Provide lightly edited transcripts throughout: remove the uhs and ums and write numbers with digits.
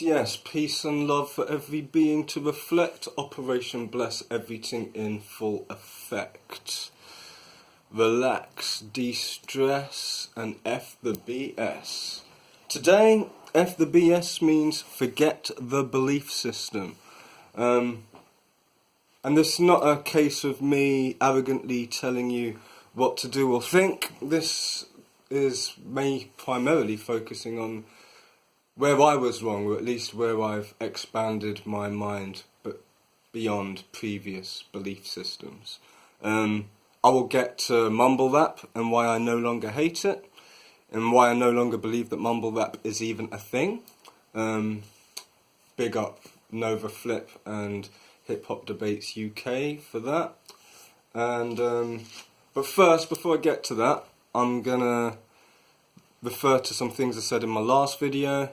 Yes, peace and love for every being to reflect. Operation Bless everything in full effect. Relax, de-stress, and F the BS. Today, F the BS means forget the belief system. And this is not a case of me arrogantly telling you what to do or think. This is me primarily focusing on where I was wrong, or at least where I've expanded my mind, but beyond previous belief systems. I will get to mumble rap and why I no longer hate it, and why I no longer believe that mumble rap is even a thing. Big up Nova Flip and Hip Hop Debates UK for that. And but first, before I get to that, I'm gonna refer to some things I said in my last video.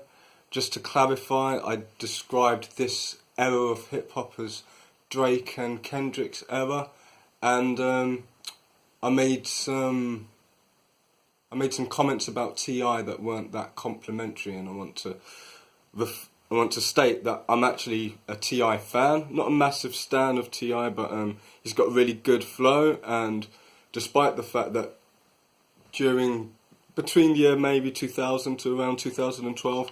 Just to clarify, I described this era of hip-hop as Drake and Kendrick's era, and I made some comments about T.I. that weren't that complimentary, and I want to state that I'm actually a T.I. fan, not a massive stan of T.I., but he's got a really good flow, and despite the fact that between the year maybe 2000 to around 2012,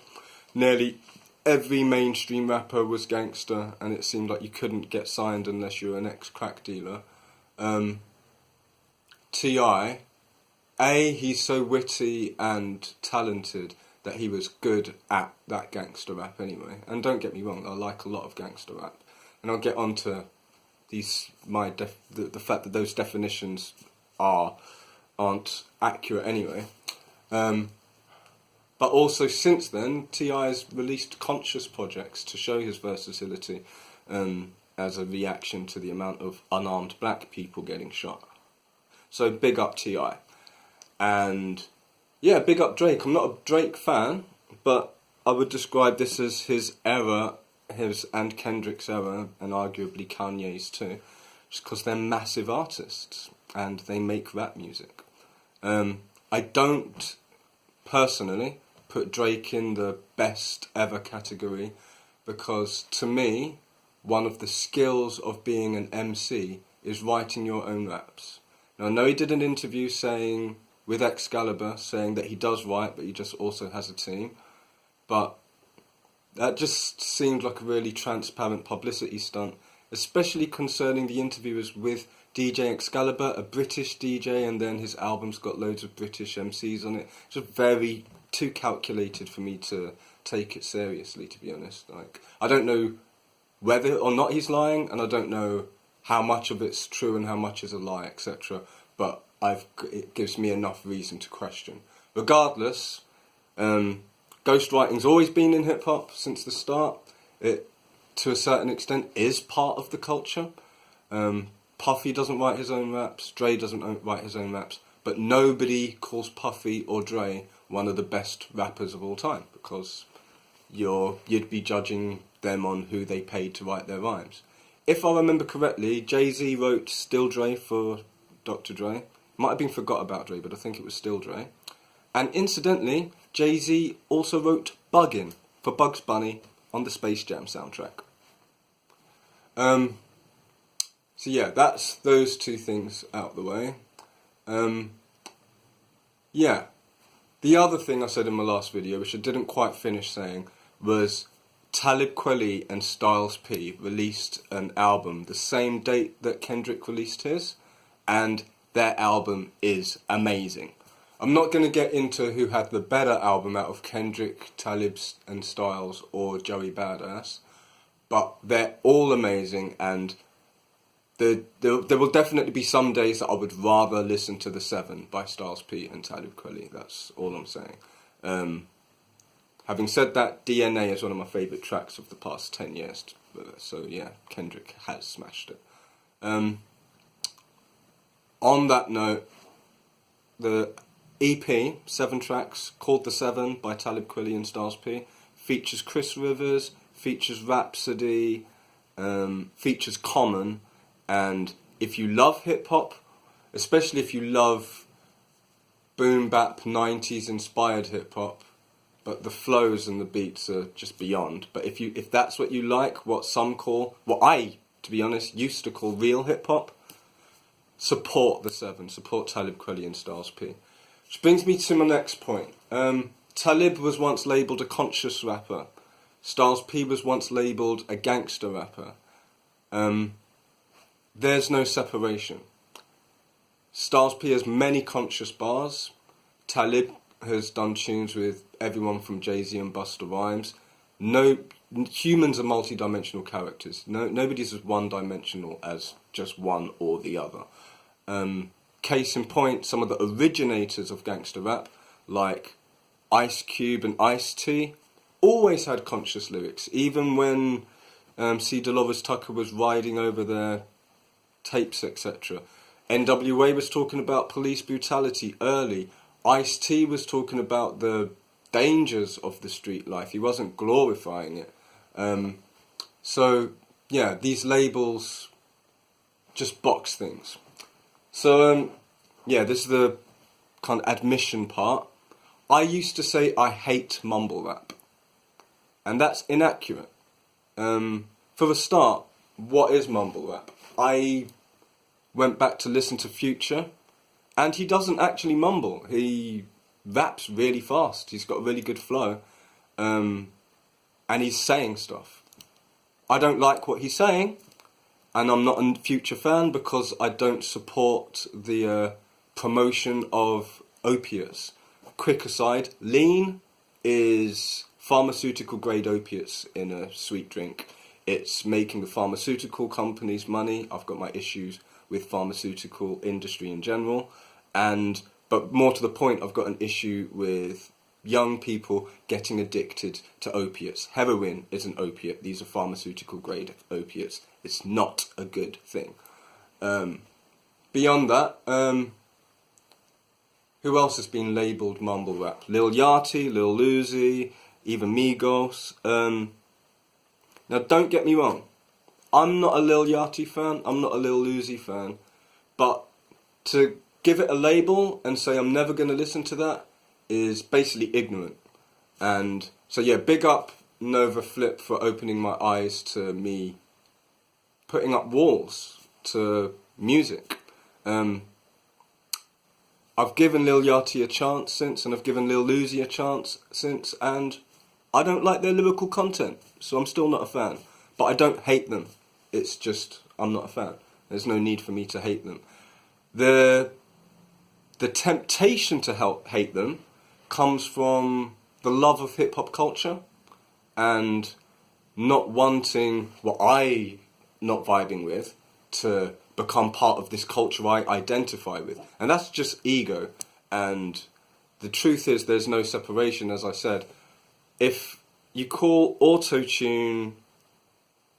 nearly every mainstream rapper was gangster, and it seemed like you couldn't get signed unless you were an ex-crack dealer. T.I., he's so witty and talented that he was good at that gangster rap anyway. And don't get me wrong, I like a lot of gangster rap, and I'll get onto the fact that those definitions aren't accurate anyway. But also since then, T.I. has released conscious projects to show his versatility as a reaction to the amount of unarmed black people getting shot. So big up T.I. And yeah, big up Drake. I'm not a Drake fan, but I would describe this as his era, his and Kendrick's era, and arguably Kanye's too, just because they're massive artists and they make rap music. I don't personally put Drake in the best ever category, because to me, one of the skills of being an MC is writing your own raps. Now I know he did an interview with Excalibur saying that he does write, but he just also has a team. But that just seemed like a really transparent publicity stunt, especially concerning the interview was with DJ Excalibur, a British DJ, and then his album's got loads of British MCs on it. It's just very too calculated for me to take it seriously, to be honest. Like, I don't know whether or not he's lying, and I don't know how much of it's true and how much is a lie, etc. But it gives me enough reason to question. Regardless, ghostwriting's always been in hip hop since the start. It, to a certain extent, is part of the culture. Puffy doesn't write his own raps, Dre doesn't write his own raps, but nobody calls Puffy or Dre one of the best rappers of all time, because you'd be judging them on who they paid to write their rhymes. If I remember correctly, Jay-Z wrote Still Dre for Dr. Dre. Might have been Forgot About Dre, but I think it was Still Dre. And incidentally, Jay-Z also wrote Buggin' for Bugs Bunny on the Space Jam soundtrack. So yeah, that's those two things out the way. Yeah, the other thing I said in my last video, which I didn't quite finish saying, was Talib Kweli and Styles P released an album the same date that Kendrick released his, and their album is amazing. I'm not going to get into who had the better album out of Kendrick, Talib and Styles, or Joey Badass, but they're all amazing, and there will definitely be some days that I would rather listen to The 7 by Styles P and Talib Kweli. That's all I'm saying. Having said that, DNA is one of my favourite tracks of the past 10 years. So yeah, Kendrick has smashed it. On that note, the EP, 7 tracks, called The 7 by Talib Kweli and Styles P, features Chris Rivers, features Rhapsody, features Common. And if you love hip-hop, especially if you love boom bap 90s inspired hip-hop, but the flows and the beats are just beyond. But if that's what you like, what I, to be honest, used to call real hip hop, support the Seven, support Talib, Kweli, and Styles P. Which brings me to my next point. Talib was once labelled a conscious rapper. Styles P was once labelled a gangster rapper. There's no separation. Styles P has many conscious bars. Talib has done tunes with everyone from Jay-Z and Busta Rhymes. No, humans are multi-dimensional characters. Nobody's as one-dimensional as just one or the other. Case in point, some of the originators of gangster rap, like Ice Cube and Ice-T, always had conscious lyrics. Even when C. Dolores Tucker was riding over their tapes, etc. NWA was talking about police brutality early. Ice-T was talking about the dangers of the street life. He wasn't glorifying it. So, yeah, these labels just box things. So, yeah, this is the kind of admission part. I used to say I hate mumble rap. And that's inaccurate. For a start, what is mumble rap? I went back to listen to Future, and he doesn't actually mumble. He raps really fast. He's got a really good flow, and he's saying stuff. I don't like what he's saying, and I'm not a Future fan because I don't support the promotion of opiates. Quick aside, lean is pharmaceutical grade opiates in a sweet drink. It's making the pharmaceutical companies money. I've got my issues with pharmaceutical industry in general, but more to the point, I've got an issue with young people getting addicted to opiates. Heroin is an opiate. These are pharmaceutical grade opiates. It's not a good thing. Beyond that, who else has been labelled mumble rap? Lil Yachty, Lil Uzi, even Migos. Now, don't get me wrong. I'm not a Lil Yachty fan. I'm not a Lil Uzi fan. But to give it a label and say I'm never going to listen to that is basically ignorant. And so, yeah, big up Nova Flip for opening my eyes to me putting up walls to music. I've given Lil Yachty a chance since, and I've given Lil Uzi a chance since, and I don't like their lyrical content, so I'm still not a fan. But I don't hate them. It's just, I'm not a fan. There's no need for me to hate them. The temptation to hate them comes from the love of hip-hop culture and not wanting what I not vibing with to become part of this culture I identify with. And that's just ego. And the truth is there's no separation, as I said. If you call auto-tune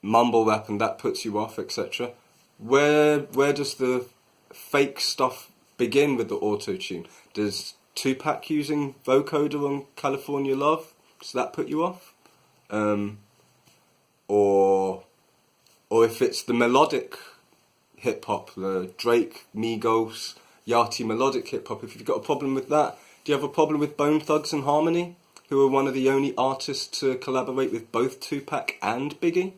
mumble rap and that puts you off, etc., where does the fake stuff begin with the auto-tune? Does Tupac using vocoder on California Love, does that put you off? Or if it's the melodic hip-hop, the Drake, Migos, Yachty melodic hip-hop, if you've got a problem with that, do you have a problem with Bone Thugs and Harmony, who are one of the only artists to collaborate with both Tupac and Biggie?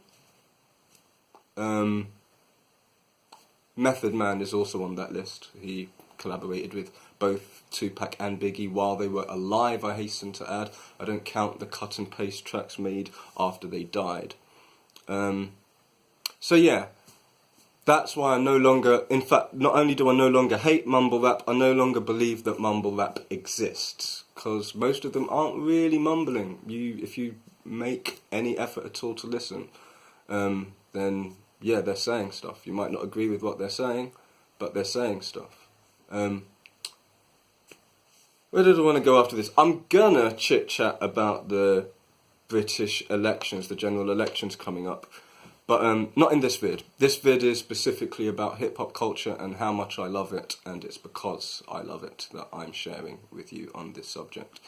Method Man is also on that list. He collaborated with both Tupac and Biggie while they were alive, I hasten to add. I don't count the cut and paste tracks made after they died. So yeah, that's why I no longer, in fact, not only do I no longer hate mumble rap, I no longer believe that mumble rap exists. Because most of them aren't really mumbling. If you make any effort at all to listen, then yeah, they're saying stuff. You might not agree with what they're saying, but they're saying stuff. Where did I want to go after this? I'm gonna chit-chat about the British elections, the general elections coming up. But not in this vid. This vid is specifically about hip-hop culture and how much I love it, and it's because I love it that I'm sharing with you on this subject.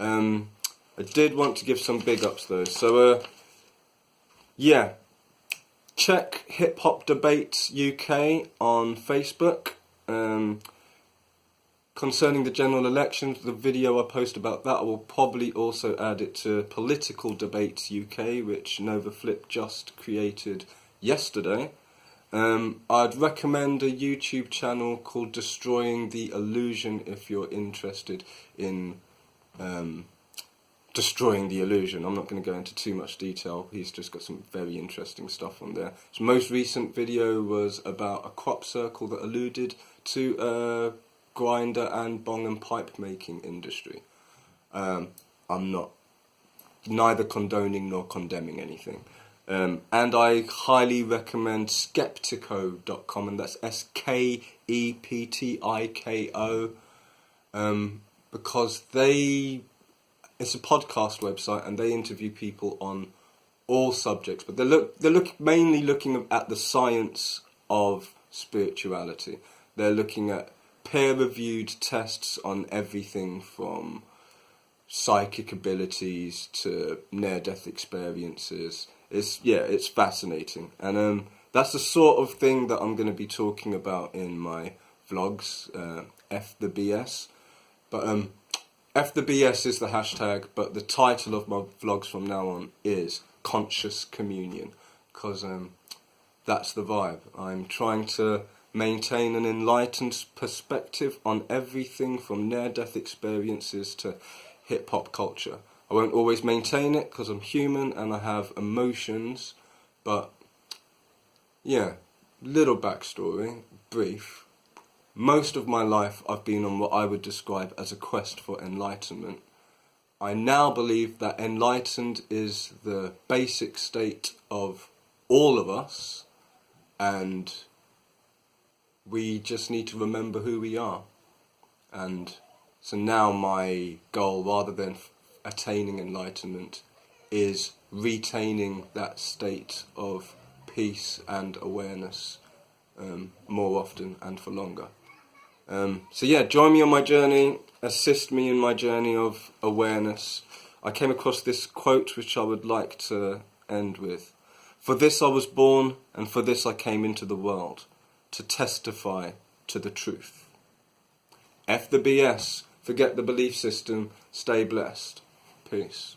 I did want to give some big ups though. So, yeah. Check Hip Hop Debates UK on Facebook. Concerning the general elections, the video I post about that, I will probably also add it to Political Debates UK, which Nova Flip just created yesterday. I'd recommend a YouTube channel called Destroying the Illusion if you're interested in destroying the illusion. I'm not going to go into too much detail. He's just got some very interesting stuff on there. His most recent video was about a crop circle that alluded to grinder and bong and pipe making industry. I'm not neither condoning nor condemning anything. And I highly recommend skeptiko.com, and that's SKEPTIKO, because it's a podcast website and they interview people on all subjects, but they're mainly looking at the science of spirituality. They're looking at peer-reviewed tests on everything from psychic abilities to near-death experiences. It's fascinating, and that's the sort of thing that I'm going to be talking about in my vlogs. F the BS, but F the BS is the hashtag, but the title of my vlogs from now on is Conscious Communion, because that's the vibe. I'm trying to maintain an enlightened perspective on everything from near-death experiences to hip-hop culture. I won't always maintain it because I'm human and I have emotions, but yeah, little backstory, brief. Most of my life I've been on what I would describe as a quest for enlightenment. I now believe that enlightened is the basic state of all of us, and we just need to remember who we are. And so now my goal, rather than attaining enlightenment, is retaining that state of peace and awareness more often and for longer. So yeah, join me on my journey, assist me in my journey of awareness. I came across this quote which I would like to end with. For this I was born, and for this I came into the world, to testify to the truth. F the BS, forget the belief system, stay blessed. Peace.